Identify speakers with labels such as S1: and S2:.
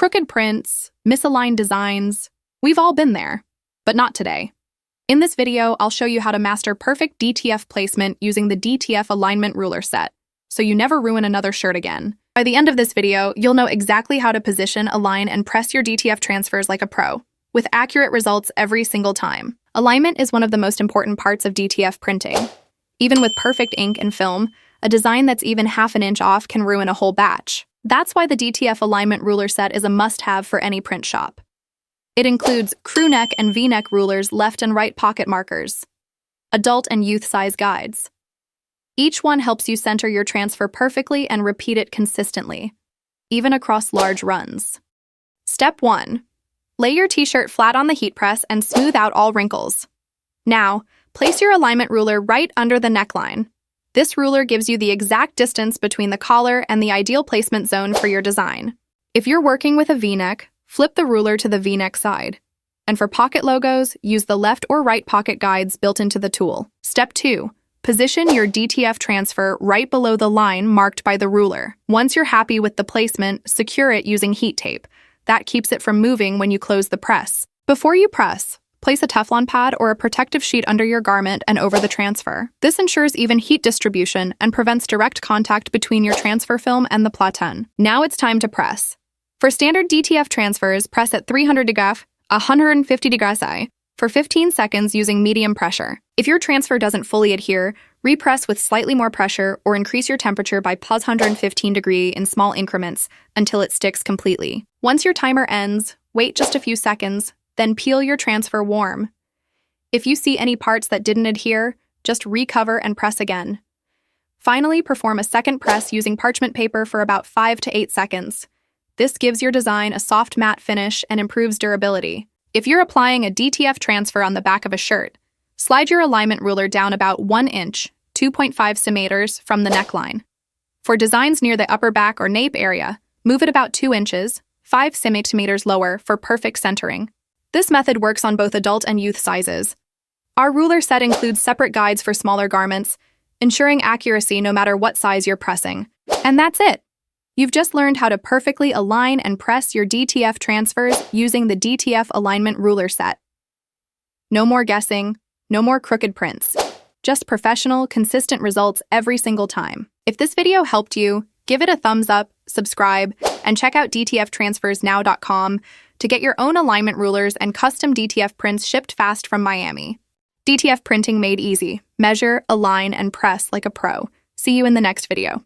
S1: Crooked prints, misaligned designs, we've all been there, but not today. In this video, I'll show you how to master perfect DTF placement using the DTF Alignment Ruler Set, so you never ruin another shirt again. By the end of this video, you'll know exactly how to position, align, and press your DTF transfers like a pro, with accurate results every single time. Alignment is one of the most important parts of DTF printing. Even with perfect ink and film, a design that's even half an inch off can ruin a whole batch. That's why the DTF Alignment Ruler Set is a must-have for any print shop. It includes crew neck and V-neck rulers, left and right pocket markers, adult and youth size guides. Each one helps you center your transfer perfectly and repeat it consistently, even across large runs. Step 1. Lay your t-shirt flat on the heat press and smooth out all wrinkles. Now, place your alignment ruler right under the neckline. This ruler gives you the exact distance between the collar and the ideal placement zone for your design. If you're working with a V-neck, flip the ruler to the V-neck side. And for pocket logos, use the left or right pocket guides built into the tool. Step 2. Position your DTF transfer right below the line marked by the ruler. Once you're happy with the placement, secure it using heat tape. That keeps it from moving when you close the press. Before you press, place a Teflon pad or a protective sheet under your garment and over the transfer. This ensures even heat distribution and prevents direct contact between your transfer film and the platen. Now it's time to press. For standard DTF transfers, press at 300 degrees, 150 degrees I, for 15 seconds using medium pressure. If your transfer doesn't fully adhere, repress with slightly more pressure or increase your temperature by plus 115 degrees in small increments until it sticks completely. Once your timer ends, wait just a few seconds, then peel your transfer warm. If you see any parts that didn't adhere, just recover and press again. Finally, perform a second press using parchment paper for about 5 to 8 seconds. This gives your design a soft matte finish and improves durability. If you're applying a DTF transfer on the back of a shirt, slide your alignment ruler down about 1 inch, 2.5 centimeters from the neckline. For designs near the upper back or nape area, move it about 2 inches, 5 centimeters lower for perfect centering. This method works on both adult and youth sizes. Our ruler set includes separate guides for smaller garments, ensuring accuracy no matter what size you're pressing. And that's it! You've just learned how to perfectly align and press your DTF transfers using the DTF Alignment Ruler Set. No more guessing, no more crooked prints. Just professional, consistent results every single time. If this video helped you, give it a thumbs up, subscribe, and check out dtftransfersnow.com to get your own alignment rulers and custom DTF prints shipped fast from Miami. DTF printing made easy. Measure, align, and press like a pro. See you in the next video.